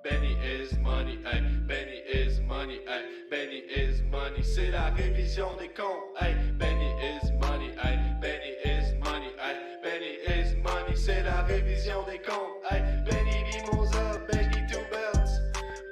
Benny is money, hey, Benny is money, hey, Benny is money, c'est la révision des comptes, hey, Benny is money, hey, Benny is money, hey, Benny is money, c'est la révision des comptes, hey, Benny Mimosa, Benny Two Belts,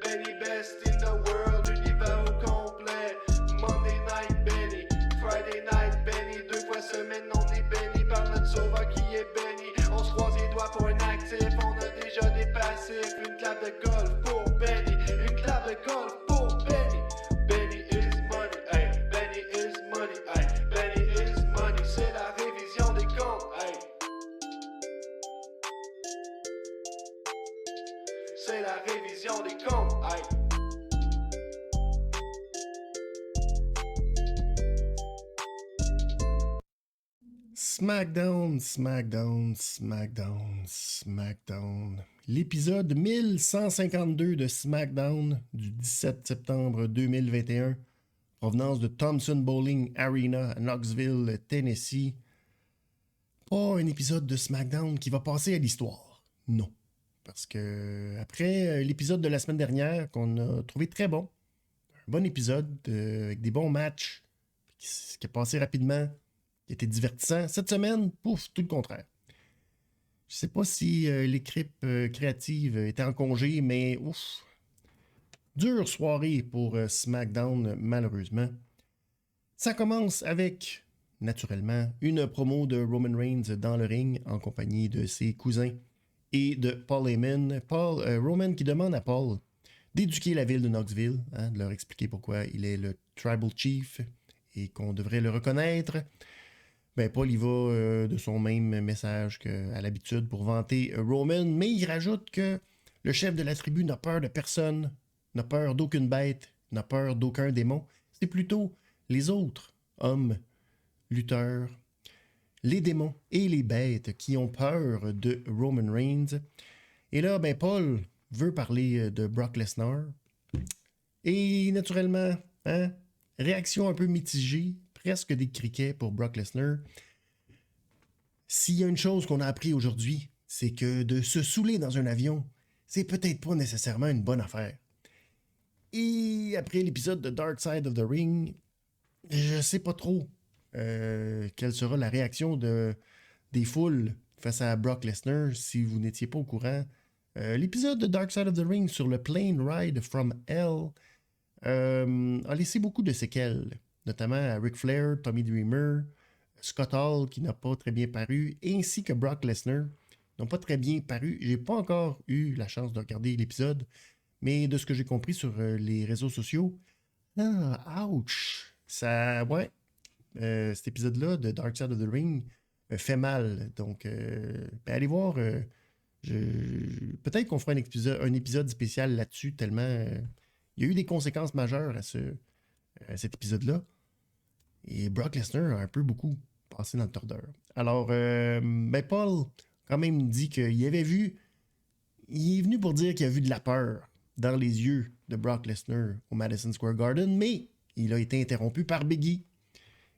Benny best in the world, univers au complet, Monday night Benny, Friday night Benny, 2 fois semaine on est béni par notre sauveur qui est béni, on se croise les doigts pour un actif, on a déjà des passifs, une clap de golf pour Benny, une clap de golf pour Benny, Benny is money, hey, Benny is money, hey, Benny is money, c'est la révision des comptes, hey. C'est la révision des comptes, hey. SmackDown, SmackDown, SmackDown, SmackDown. L'épisode 1152 de SmackDown du 17 septembre 2021, provenance de Thompson Bowling Arena à Knoxville, Tennessee. Pas un épisode de SmackDown qui va passer à l'histoire. Non. Parce que après l'épisode de la semaine dernière, qu'on a trouvé très bon, un bon épisode avec des bons matchs, qui a passé rapidement, qui était divertissant. Cette semaine, pouf, tout le contraire. Je sais pas si l'équipe créative était en congé, mais ouf. Dure soirée pour SmackDown, malheureusement. Ça commence avec, naturellement, une promo de Roman Reigns dans le ring en compagnie de ses cousins et de Paul Heyman. Roman qui demande à Paul d'éduquer la ville de Knoxville, de leur expliquer pourquoi il est le Tribal Chief et qu'on devrait le reconnaître. Ben, Paul, il va de son même message qu'à l'habitude pour vanter Roman, mais il rajoute que le chef de la tribu n'a peur de personne, n'a peur d'aucune bête, n'a peur d'aucun démon. C'est plutôt les autres hommes, lutteurs, les démons et les bêtes qui ont peur de Roman Reigns. Et là, ben, Paul veut parler de Brock Lesnar. Et naturellement, réaction un peu mitigée, presque des criquets pour Brock Lesnar. S'il y a une chose qu'on a appris aujourd'hui, c'est que de se saouler dans un avion, c'est peut-être pas nécessairement une bonne affaire. Et après l'épisode de Dark Side of the Ring, je sais pas trop quelle sera la réaction des foules face à Brock Lesnar si vous n'étiez pas au courant. L'épisode de Dark Side of the Ring sur le Plane Ride from Hell a laissé beaucoup de séquelles, notamment à Ric Flair, Tommy Dreamer, Scott Hall qui n'a pas très bien paru, ainsi que Brock Lesnar n'ont pas très bien paru. J'ai pas encore eu la chance de regarder l'épisode, mais de ce que j'ai compris sur les réseaux sociaux, ouch! Ça, ouais, cet épisode-là de Dark Side of the Ring fait mal. Donc, allez voir. Peut-être qu'on fera un épisode spécial là-dessus, tellement il y a eu des conséquences majeures à cet épisode-là. Et Brock Lesnar a un peu beaucoup passé dans le tordeur. Alors, Paul, quand même, dit qu'il avait vu. Il est venu pour dire qu'il a vu de la peur dans les yeux de Brock Lesnar au Madison Square Garden, mais il a été interrompu par Biggie.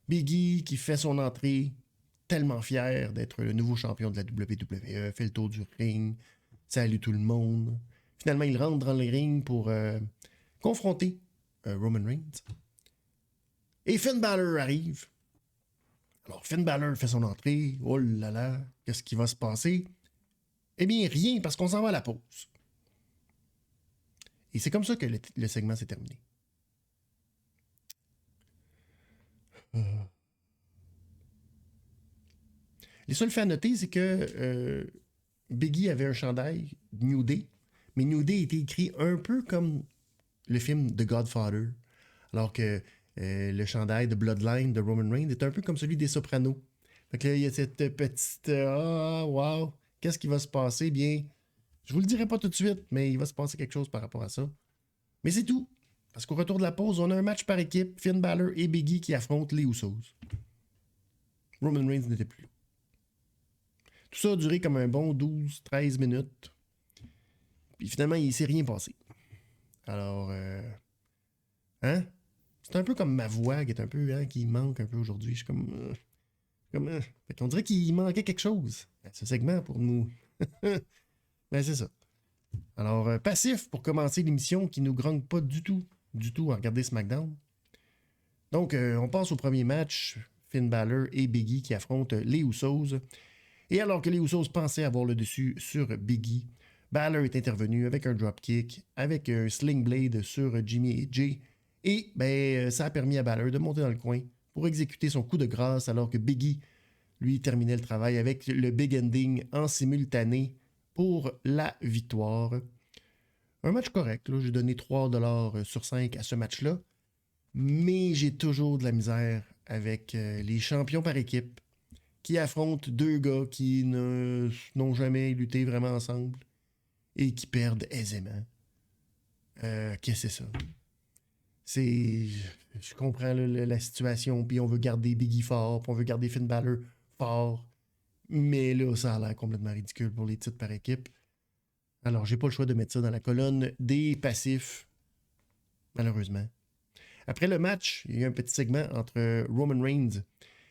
Biggie qui fait son entrée, tellement fier d'être le nouveau champion de la WWE, fait le tour du ring, salue tout le monde. Finalement, il rentre dans le ring pour confronter Roman Reigns. Et Finn Balor arrive. Alors, Finn Balor fait son entrée. Oh là là, qu'est-ce qui va se passer? Eh bien, rien, parce qu'on s'en va à la pause. Et c'est comme ça que le segment s'est terminé. Les seuls faits à noter, c'est que Biggie avait un chandail New Day, mais New Day était écrit un peu comme le film The Godfather, alors que le chandail de Bloodline de Roman Reigns est un peu comme celui des Sopranos. Fait que là, il y a cette petite wow, qu'est-ce qui va se passer? Bien, je vous le dirai pas tout de suite, mais il va se passer quelque chose par rapport à ça. Mais c'est tout. Parce qu'au retour de la pause, on a un match par équipe, Finn Balor et Biggie qui affrontent les Usos. Roman Reigns n'était plus là. Tout ça a duré comme un bon 12-13 minutes. Puis finalement, il s'est rien passé. Alors, c'est un peu comme ma voix qui est un peu, qui manque un peu aujourd'hui. Je suis comme on dirait qu'il manquait quelque chose à ce segment pour nous. Ben, c'est ça. Alors, passif pour commencer l'émission qui nous grogne pas du tout à regarder SmackDown. Donc, on passe au premier match. Finn Balor et Big E qui affrontent les Usos. Et alors que les Usos pensaient avoir le dessus sur Big E, Balor est intervenu avec un dropkick, avec un sling blade sur Jimmy et Jay. Et ça a permis à Balor de monter dans le coin pour exécuter son coup de grâce alors que Big E, lui, terminait le travail avec le big ending en simultané pour la victoire. Un match correct, là. J'ai donné 3$ sur 5 à ce match-là. Mais j'ai toujours de la misère avec les champions par équipe qui affrontent deux gars qui n'ont jamais lutté vraiment ensemble et qui perdent aisément. Qu'est-ce que c'est ça? Je comprends la situation, puis on veut garder Big E fort, puis on veut garder Finn Balor fort, mais là, ça a l'air complètement ridicule pour les titres par équipe. Alors, j'ai pas le choix de mettre ça dans la colonne des passifs, malheureusement. Après le match, il y a eu un petit segment entre Roman Reigns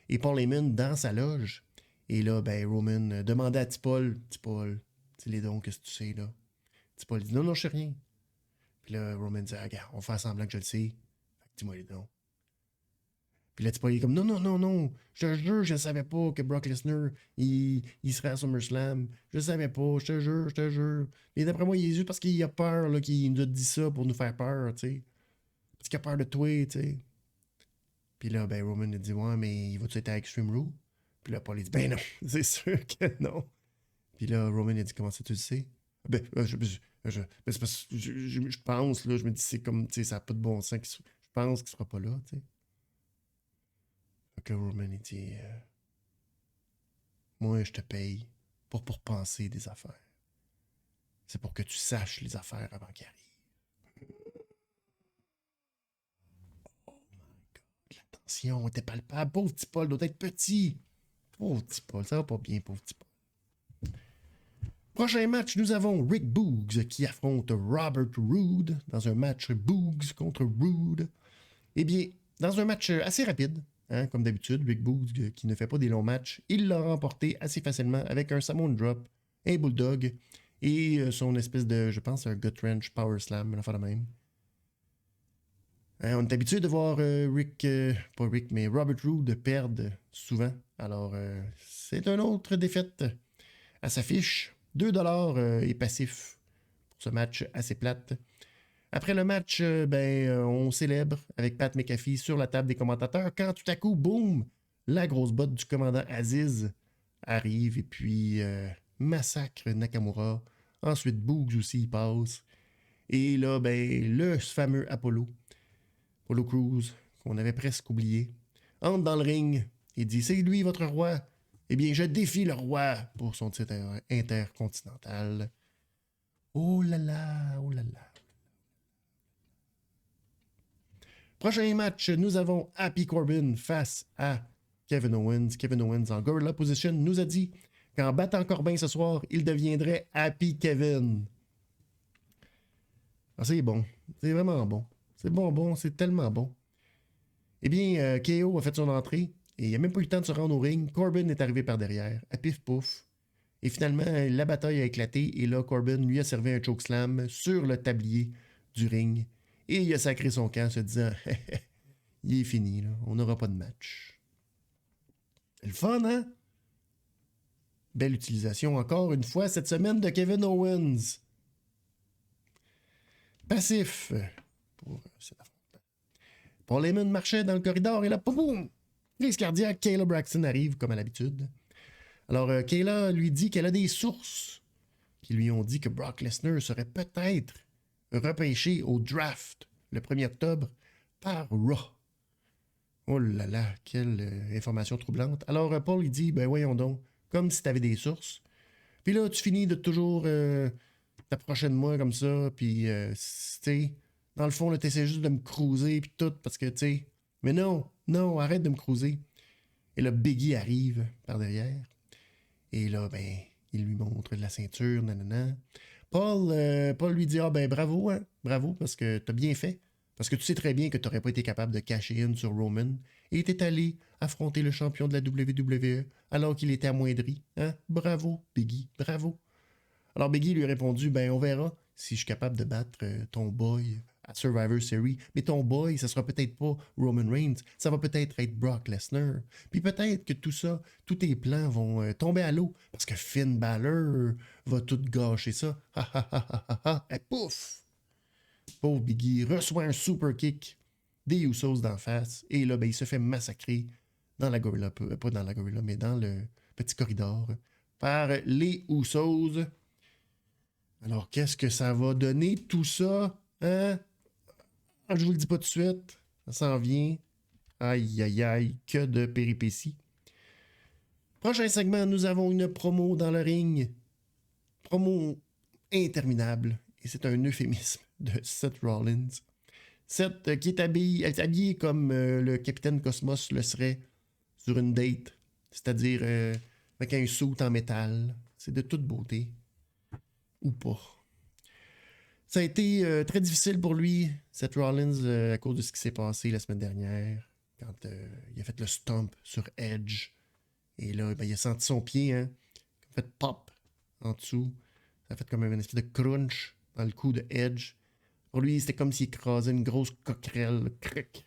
et Paul Heyman dans sa loge. Et là, Roman demandait à T-Paul, dis-les donc, qu'est-ce que tu sais, là? T-Paul dit, non, je sais rien. Puis là, Roman dit, regarde, on fait semblant que je le sais. Fait que dis-moi les dons. Puis là, T-Paul est comme, non, je te jure, je ne savais pas que Brock Lesnar, il serait à SummerSlam. Je ne savais pas, je te jure. Et d'après moi, il est juste parce qu'il a peur, là, qu'il nous a dit ça pour nous faire peur, tu sais. Parce qu'il a peur de toi, tu sais. Puis là, Roman a dit, ouais, mais il va-tu être à Extreme Rule? Puis là, Paul il dit, non, c'est sûr que non. Puis là, Roman a dit, comment ça tu le sais? C'est parce que je pense, là, je me dis, c'est comme, tu sais, ça n'a pas de bon sens. Je pense qu'il sera pas là, tu sais. Fait que Roman, il dit, moi, je te paye pour penser des affaires. C'est pour que tu saches les affaires avant qu'elles arrivent. On était palpable. Pauvre petit Paul doit être petit. Pauvre petit Paul, ça va pas bien, pauvre petit Paul. Prochain match, nous avons Rick Boogs qui affronte Robert Roode dans un match Boogs contre Roode. Eh bien, dans un match assez rapide, hein, comme d'habitude, Rick Boogs qui ne fait pas des longs matchs, il l'a remporté assez facilement avec un Samoan Drop, un Bulldog et son espèce de, je pense, un Gut Wrench Power Slam, une affaire de même. On est habitué de voir pas Rick, mais Robert Roode perdre souvent. Alors, c'est une autre défaite à sa fiche. 2$ est passif pour ce match assez plate. Après le match, on célèbre avec Pat McAfee sur la table des commentateurs quand tout à coup, boum, la grosse botte du commandant Aziz arrive et puis massacre Nakamura. Ensuite, Boogs aussi, il passe. Et là, le fameux Apollo Crews, qu'on avait presque oublié, entre dans le ring et dit « C'est lui votre roi? Eh bien, je défie le roi pour son titre intercontinental. » Oh là là, oh là là. Prochain match, nous avons Happy Corbin face à Kevin Owens. Kevin Owens en Gorilla Position nous a dit qu'en battant Corbin ce soir, il deviendrait Happy Kevin. Ah, c'est bon, c'est vraiment bon. C'est bon, c'est tellement bon. Eh bien, KO a fait son entrée et il n'a même pas eu le temps de se rendre au ring. Corbin est arrivé par derrière, à pif-pouf. Et finalement, la bataille a éclaté et là, Corbin lui a servi un chokeslam sur le tablier du ring. Et il a sacré son camp se disant « Il est fini, là. On n'aura pas de match. » C'est le fun, hein? Belle utilisation encore une fois cette semaine de Kevin Owens. Passif pour cet affrontement. Paul Heyman marchait dans le corridor et là, boum! Crise cardiaque, Kayla Braxton arrive comme à l'habitude. Alors, Kayla lui dit qu'elle a des sources qui lui ont dit que Brock Lesnar serait peut-être repêché au draft le 1er octobre par Raw. Oh là là, quelle information troublante. Alors, Paul, il dit, voyons donc, comme si t'avais des sources. Puis là, tu finis de toujours t'approcher de moi comme ça, puis, tu sais, dans le fond, là, t'essaies juste de me cruiser, puis tout, parce que, tu sais, mais non, arrête de me cruiser. Et là, Biggie arrive par derrière, et là, il lui montre de la ceinture, nanana. Paul lui dit, bravo, hein, bravo, parce que t'as bien fait. Parce que tu sais très bien que t'aurais pas été capable de cacher in sur Roman, et t'es allé affronter le champion de la WWE, alors qu'il était amoindri. Hein? Bravo, Biggie, bravo. Alors Biggie lui a répondu, on verra si je suis capable de battre ton boy à Survivor Series. Mais ton boy, ça sera peut-être pas Roman Reigns, ça va peut-être être Brock Lesnar. Puis peut-être que tout ça, tous tes plans vont tomber à l'eau parce que Finn Balor va tout gâcher ça. Ha ha ha ha ha ha. Et pouf! Pauvre Biggie reçoit un super kick des Usos d'en face. Et là, ben, il se fait massacrer dans la gorilla, pas dans la gorilla, mais dans le petit corridor par les Usos. Alors, qu'est-ce que ça va donner tout ça? Hein? Je vous le dis pas tout de suite. Ça s'en vient. Aïe, aïe, aïe, que de péripéties. Prochain segment, nous avons une promo dans le ring. Promo interminable. Et c'est un euphémisme de Seth Rollins. Seth qui est habillé comme le capitaine Cosmos le serait sur une date. C'est-à-dire avec un suit en métal. C'est de toute beauté. Ou pas. Ça a été très difficile pour lui, Seth Rollins, à cause de ce qui s'est passé la semaine dernière, quand il a fait le stomp sur Edge. Et là, ben, il a senti son pied, hein, il a fait pop en dessous. Ça a fait comme une espèce de crunch dans le cou de Edge. Pour lui, c'était comme s'il écrasait une grosse coquerelle. Cric.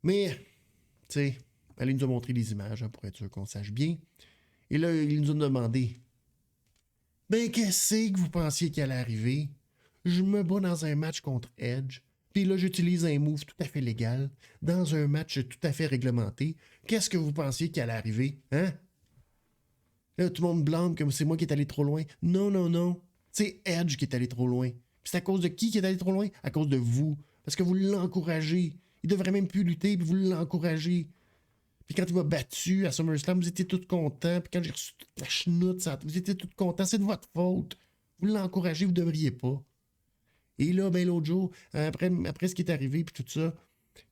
Mais, tu sais, elle nous a montré les images, hein, pour être sûr qu'on sache bien. Et là, il nous a demandé, ben, qu'est-ce que vous pensiez qu'il allait arriver? Je me bats dans un match contre Edge, puis là, j'utilise un move tout à fait légal, dans un match tout à fait réglementé. Qu'est-ce que vous pensiez qu'il allait arriver, hein? Là, tout le monde blâme comme c'est moi qui est allé trop loin. Non, non, non. C'est Edge qui est allé trop loin. Puis c'est à cause de qui est allé trop loin? À cause de vous. Parce que vous l'encouragez. Il devrait même plus lutter, puis vous l'encouragez. Puis quand il m'a battu à SummerSlam, vous étiez tous contents. Puis quand j'ai reçu toute la chenoute, vous étiez tous contents. C'est de votre faute. Vous l'encouragez, vous devriez pas. Et là, ben l'autre jour, après ce qui est arrivé, puis tout ça,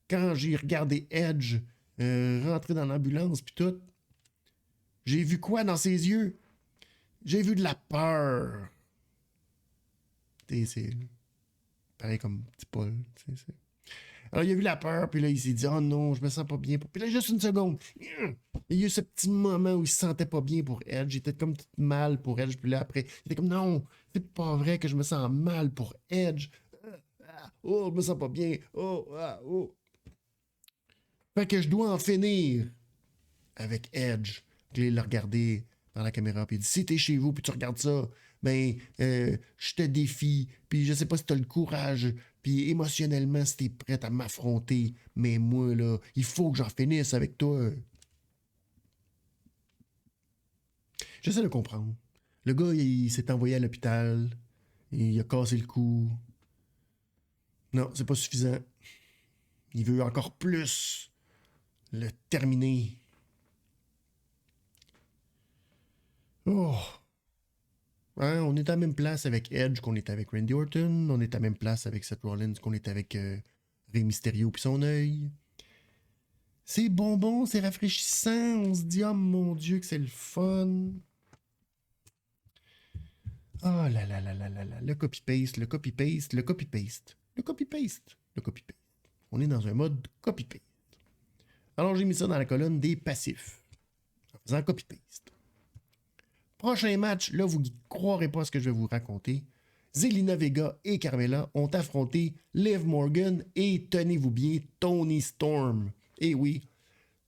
quand j'ai regardé Edge rentrer dans l'ambulance, puis tout, j'ai vu quoi dans ses yeux? J'ai vu de la peur. C'est pareil comme petit Paul. Alors, il a vu la peur, puis là, il s'est dit « Oh non, je me sens pas bien. » Puis là, juste une seconde. Il y a eu ce petit moment où il se sentait pas bien pour Edge. Il était comme tout mal pour Edge. Puis là, après, il était comme « Non, c'est pas vrai que je me sens mal pour Edge. Oh, je me sens pas bien. Oh, ah, oh. » Fait que je dois en finir avec Edge. Puis il l'a regardé par la caméra, puis il dit « Si t'es chez vous, puis tu regardes ça, ben, je te défie, puis je sais pas si t'as le courage, puis émotionnellement, si t'es prête à m'affronter, mais moi, là, il faut que j'en finisse avec toi. » J'essaie de comprendre. Le gars, il s'est envoyé à l'hôpital, il a cassé le cou. Non, c'est pas suffisant. Il veut encore plus le terminer. Oh! Hein, on est à la même place avec Edge qu'on est avec Randy Orton. On est à la même place avec Seth Rollins qu'on est avec Rey Mysterio puis son œil. C'est bonbon, c'est rafraîchissant. On se dit, oh mon Dieu, que c'est le fun. Oh là là là là là là. Le copy-paste, le copy-paste, le copy-paste. Le copy-paste, le copy-paste. On est dans un mode copy-paste. Alors j'ai mis ça dans la colonne des passifs. En faisant copy-paste. Prochain match, là, vous ne croirez pas ce que je vais vous raconter. Zelina Vega et Carmella ont affronté Liv Morgan et, tenez-vous bien, Toni Storm. Et oui,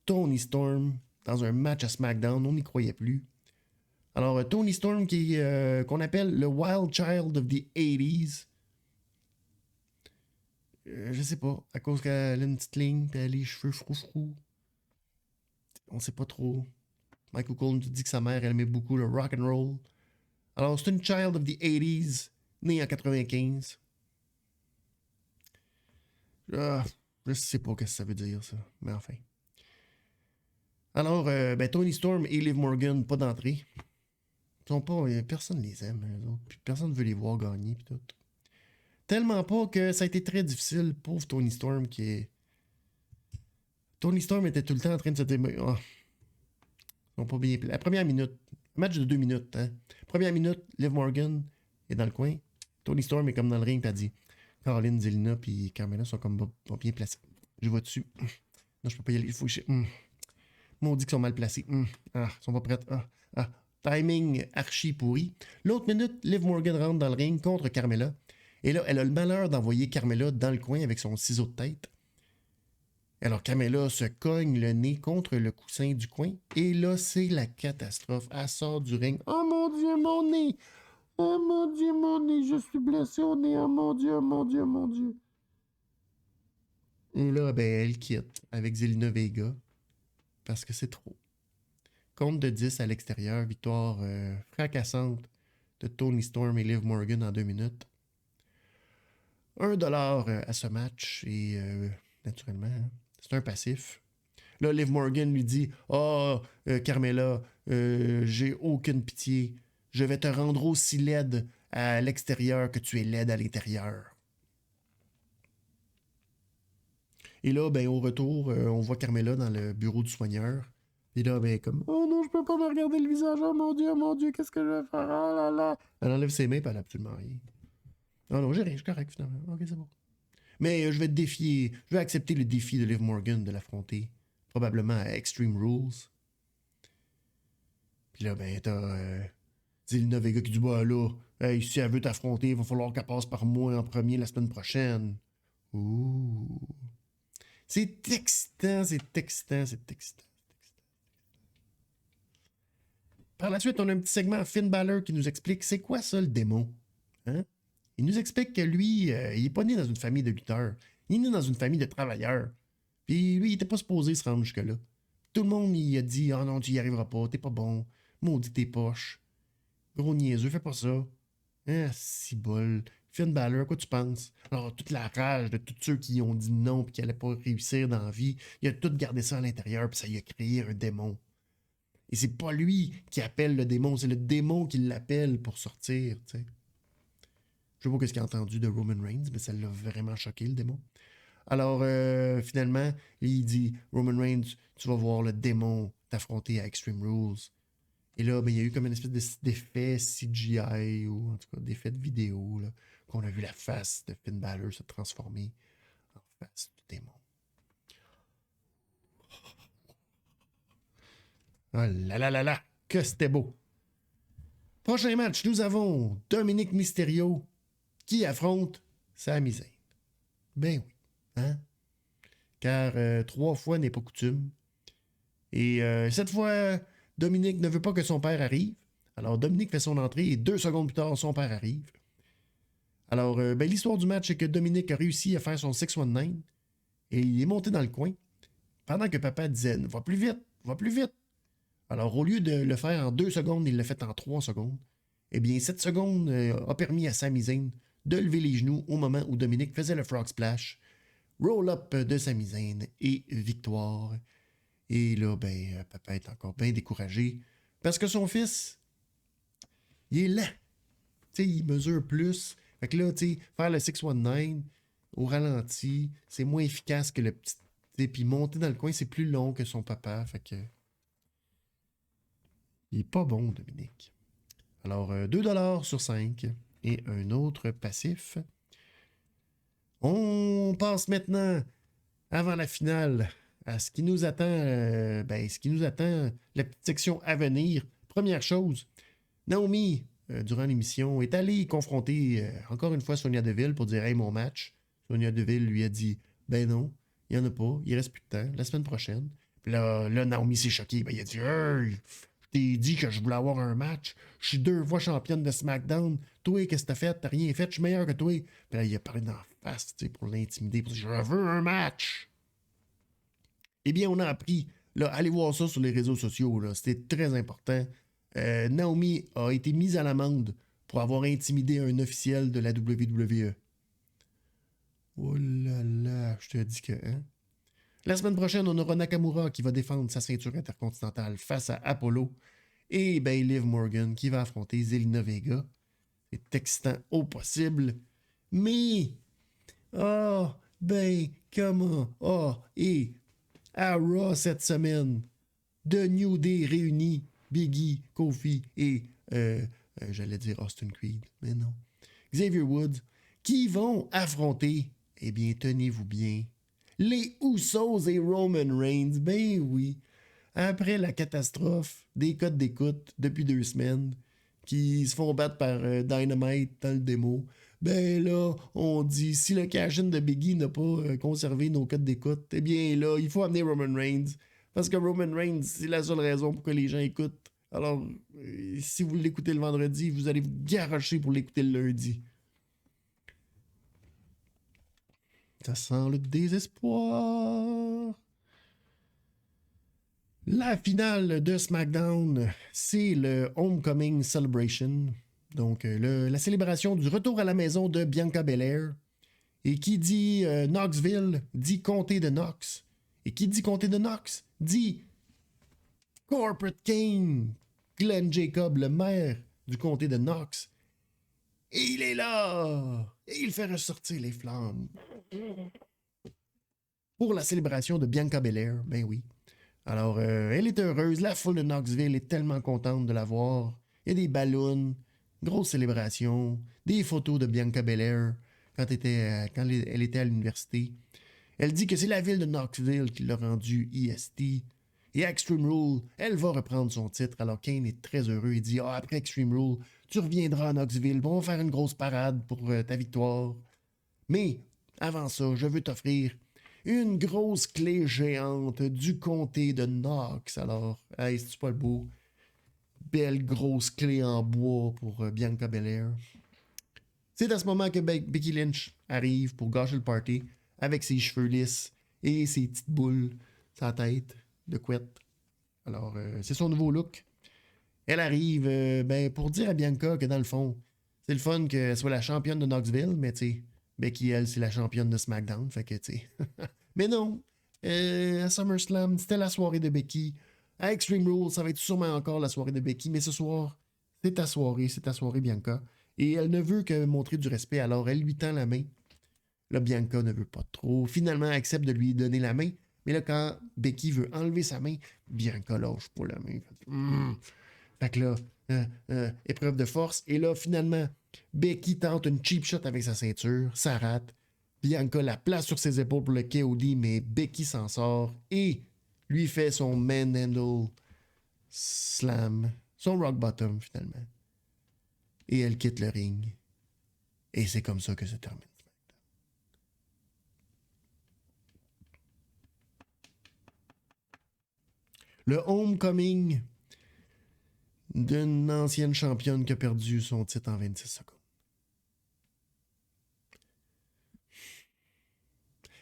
Toni Storm, dans un match à SmackDown, on n'y croyait plus. Alors, Toni Storm, qu'on appelle le Wild Child of the 80s. Je sais pas, à cause qu'elle a une petite ligne, puis elle a les cheveux froufrous. On sait pas trop. Michael Cole nous dit que sa mère, elle aimait beaucoup le rock and roll. Alors, c'est une child of the 80s, née en 95. Je sais pas ce que ça veut dire, ça. Mais enfin. Alors, Toni Storm et Liv Morgan, pas d'entrée. Ils sont pas, personne les aime, eux autres. Puis personne ne veut les voir gagner, puis tout. Tellement pas que ça a été très difficile, pauvre Toni Storm, qui est... Toni Storm était tout le temps en train de se démolir. Ils sont pas bien... La première minute, match de 2 minutes, hein. Première minute, Liv Morgan est dans le coin. Toni Storm est comme dans le ring, t'as dit. Caroline, Zelina, puis Carmella sont comme pas bien placés. Je vois dessus. Non, je peux pas y aller. Il faut que je... Maudit qu'ils sont mal placés. Ils sont pas prêts. Timing archi pourri. L'autre minute, Liv Morgan rentre dans le ring contre Carmella. Et là, elle a le malheur d'envoyer Carmella dans le coin avec son ciseau de tête. Alors Carmella se cogne le nez contre le coussin du coin. Et là, c'est la catastrophe. Elle sort du ring. Oh mon Dieu, mon nez! Oh mon Dieu, mon nez! Je suis blessé au nez. Oh mon Dieu, oh mon Dieu, oh mon Dieu. Et là, ben, elle quitte avec Zelina Vega. Parce que c'est trop. Compte de 10 à l'extérieur. Victoire fracassante de Toni Storm et Liv Morgan en 2 minutes. $1 à ce match. Et naturellement, hein, c'est un passif. Là, Liv Morgan lui dit « Ah, Carmella, j'ai aucune pitié. Je vais te rendre aussi laide à l'extérieur que tu es laide à l'intérieur. » Et là, ben, au retour, on voit Carmella dans le bureau du soigneur. Et là, ben, comme « Oh non, je peux pas me regarder le visage. Oh mon Dieu, qu'est-ce que je vais faire? Oh là là. » Elle enlève ses mains, puis elle a absolument rien. « Oh non, j'ai rien, je suis correct, finalement. Ok, c'est bon. » Mais je vais te défier, je vais accepter le défi de Liv Morgan de l'affronter. Probablement à Extreme Rules. Puis là, ben, t'as Zelina Vega qui dit, bah là, hey, si elle veut t'affronter, il va falloir qu'elle passe par moi en premier la semaine prochaine. Ouh. C'est excitant, c'est excitant, c'est excitant. Par la suite, on a un petit segment Finn Balor qui nous explique c'est quoi ça le démon. Hein? Il nous explique que lui, il est pas né dans une famille de lutteurs. Il est né dans une famille de travailleurs. Puis lui, il était pas supposé se rendre jusque-là. Tout le monde, il a dit « Ah non, tu y arriveras pas, t'es pas bon. Maudit tes poches. Gros niaiseux, fais pas ça. » Ah, si bol. Finn Balor, quoi tu penses? Alors, toute la rage de tous ceux qui ont dit non et qui allaient pas réussir dans la vie, il a tout gardé ça à l'intérieur puis ça y a créé un démon. Et c'est pas lui qui appelle le démon, c'est le démon qui l'appelle pour sortir, tu sais. Je sais pas ce qu'il a entendu de Roman Reigns, mais ça l'a vraiment choqué, le démon. Alors, finalement, il dit « Roman Reigns, tu vas voir le démon t'affronter à Extreme Rules. » Et là, ben, il y a eu comme une espèce d'effet CGI, ou en tout cas d'effet de vidéo, là, qu'on a vu la face de Finn Balor se transformer en face du démon. Oh là là là là, que c'était beau! Prochain match, nous avons Dominic Mysterio qui affronte Sami Zayn. Ben oui, hein? Car 3 fois n'est pas coutume. Et cette fois, Dominic ne veut pas que son père arrive. Alors Dominic fait son entrée et 2 secondes plus tard, son père arrive. Alors, ben, l'histoire du match, c'est que Dominic a réussi à faire son 619 et il est monté dans le coin pendant que papa disait « Va plus vite, va plus vite ». Alors, au lieu de le faire en 2 secondes, il l'a fait en 3 secondes. Eh bien, 7 secondes a permis à Sami Zayn de lever les genoux au moment où Dominic faisait le frog splash. Roll-up de Sami Zayn et victoire. Et là, ben, papa est encore bien découragé parce que son fils, il est lent. Tu sais, il mesure plus. Fait que là, tu sais, faire le 619 au ralenti, c'est moins efficace que le petit. Puis monter dans le coin, c'est plus long que son papa. Fait que. Il est pas bon, Dominic. Alors, $2 sur 5 et un autre passif. On passe maintenant, avant la finale, à ce qui nous attend, la petite section à venir. Première chose, Naomi, durant l'émission, est allée confronter encore une fois Sonia Deville pour dire « Hey, mon match ». Sonia Deville lui a dit « Ben non, il n'y en a pas, il reste plus de temps, la semaine prochaine ». Puis là, Naomi s'est choquée, ben, il a dit « Hey, je t'ai dit que je voulais avoir un match, je suis 2 fois championne de SmackDown, toi, qu'est-ce que t'as fait? T'as rien fait, je suis meilleur que toi. » Puis là, il a parlé d'en face, tu sais, pour l'intimider, pour dire « Je veux un match ». Eh bien, on a appris, là, allez voir ça sur les réseaux sociaux, là, c'était très important. Naomi a été mise à l'amende pour avoir intimidé un officiel de la WWE. Oh là là, je te dis que... Hein? La semaine prochaine, on aura Nakamura qui va défendre sa ceinture intercontinentale face à Apollo. Et ben, Liv Morgan qui va affronter Zelina Vega. C'est excitant au possible. Mais... comment... et... à Raw cette semaine, The New Day réunit Biggie, Kofi et, j'allais dire Austin Creed, mais non, Xavier Woods, qui vont affronter, eh bien, tenez-vous bien, les Usos et Roman Reigns, ben oui. après la catastrophe des codes d'écoute depuis 2 semaines, qui se font battre par Dynamite dans le démo, ben là, on dit, si le cash-in de Biggie n'a pas conservé nos codes d'écoute, eh bien là, il faut amener Roman Reigns. Parce que Roman Reigns, c'est la seule raison pour que les gens écoutent. Alors, si vous l'écoutez le vendredi, vous allez vous garrocher pour l'écouter le lundi. Ça sent le désespoir. La finale de SmackDown, c'est le Homecoming Celebration. Donc, la célébration du retour à la maison de Bianca Belair. Et qui dit Knoxville, dit comté de Knox. Et qui dit comté de Knox, dit Corporate King, Glenn Jacob, le maire du comté de Knox. Et il est là! Et il fait ressortir les flammes. Pour la célébration de Bianca Belair, ben oui. Alors, elle est heureuse. La foule de Knoxville est tellement contente de la voir. Il y a des ballons, grosse célébration, des photos de Bianca Belair quand elle était à l'université. Elle dit que c'est la ville de Knoxville qui l'a rendue EST. Et à Extreme Rule, elle va reprendre son titre. Alors Kane est très heureux. Il dit après Extreme Rule, tu reviendras à Knoxville. On va faire une grosse parade pour ta victoire. Mais avant ça, je veux t'offrir une grosse clé géante du comté de Knox. Alors, hey, c'est pas le beau? Belle grosse clé en bois pour Bianca Belair. C'est à ce moment que Becky Lynch arrive pour gâcher le party avec ses cheveux lisses et ses petites boules sur la tête de couette. Alors, c'est son nouveau look. Elle arrive pour dire à Bianca que dans le fond, c'est le fun qu'elle soit la championne de Knoxville, mais tu sais, Becky, elle, c'est la championne de SmackDown, fait que tu sais. Mais non, à SummerSlam, c'était la soirée de Becky. À Extreme Rules, ça va être sûrement encore la soirée de Becky, mais ce soir, c'est ta soirée, Bianca. Et elle ne veut que montrer du respect, alors elle lui tend la main. Là, Bianca ne veut pas trop. Finalement, elle accepte de lui donner la main. Mais là, quand Becky veut enlever sa main, Bianca lâche pas la main. Fait que là, épreuve de force. Et là, finalement, Becky tente une cheap shot avec sa ceinture. Ça rate. Bianca la place sur ses épaules pour le KOD, mais Becky s'en sort et lui fait son manhandle slam. Son rock bottom, finalement. Et elle quitte le ring. Et c'est comme ça que se termine. Le homecoming d'une ancienne championne qui a perdu son titre en 26 secondes.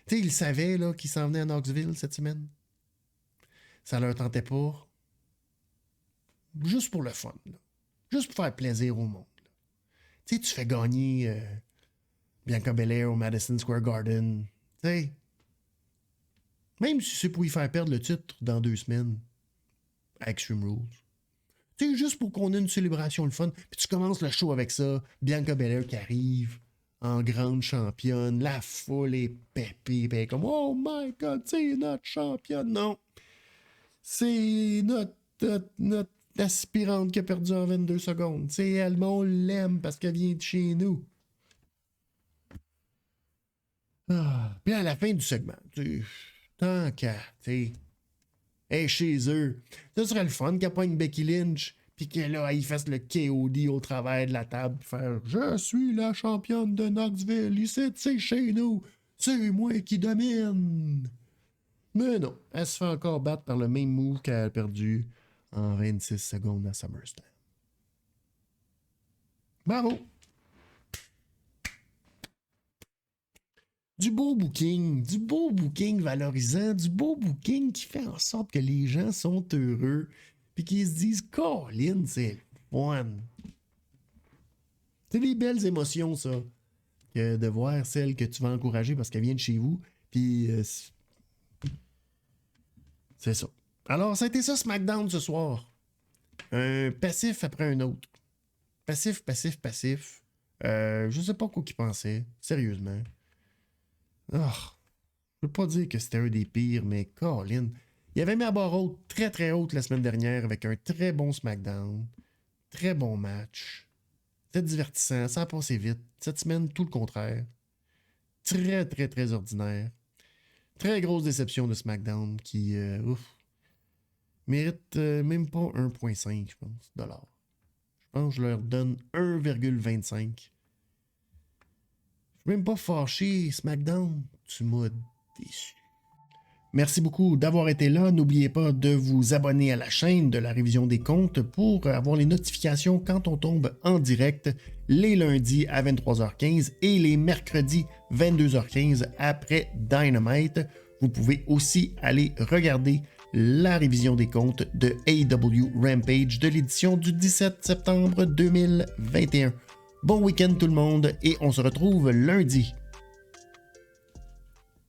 Tu sais, ils savaient là, qu'ils s'en venaient à Knoxville cette semaine. Ça leur tentait pas. Juste pour le fun. Là. Juste pour faire plaisir au monde. Tu sais, tu fais gagner Bianca Belair au Madison Square Garden. Tu sais, même si c'est pour y faire perdre le titre dans 2 semaines à Extreme Rules. Tu sais, juste pour qu'on ait une célébration le fun. Puis tu commences le show avec ça. Bianca Belair qui arrive en grande championne. La foule est pépée. Puis comme, oh my God, c'est notre championne. Non. C'est notre aspirante qui a perdu en 22 secondes. C'est elle, mais on l'aime parce qu'elle vient de chez nous. Puis à la fin du segment, tant qu'à, tu sais, chez eux, ce serait le fun qu'elle pogne Becky Lynch, puis que là, il fasse le KOD au travers de la table, faire « Je suis la championne de Knoxville, ici, c'est chez nous, c'est moi qui domine! » Mais non, elle se fait encore battre par le même move qu'elle a perdu en 26 secondes à SummerSlam. Bravo! Du beau booking valorisant, du beau booking qui fait en sorte que les gens sont heureux, puis qu'ils se disent « Colin, c'est le fun! » C'est des belles émotions, ça, que de voir celle que tu vas encourager parce qu'elle vient de chez vous, puis c'est ça. Alors, ça a été ça, SmackDown, ce soir. Un passif après un autre. Passif. Je sais pas quoi qu'il pensait, sérieusement. Oh, je peux pas dire que c'était un des pires, mais Colin, il avait mis la barre haute, très très haute la semaine dernière avec un très bon SmackDown. Très bon match. C'était divertissant, ça a passé vite. Cette semaine, tout le contraire. Très très très ordinaire. Très grosse déception de SmackDown qui... ouf. Méritent même pas 1,5, je pense, dollars. Je pense que je leur donne 1,25. Je suis même pas fâché, SmackDown. Tu m'as déçu. Merci beaucoup d'avoir été là. N'oubliez pas de vous abonner à la chaîne de la révision des comptes pour avoir les notifications quand on tombe en direct les lundis à 23h15 et les mercredis 22h15 après Dynamite. Vous pouvez aussi aller regarder la révision des comptes de AEW Rampage de l'édition du 17 septembre 2021. Bon week-end tout le monde et on se retrouve lundi.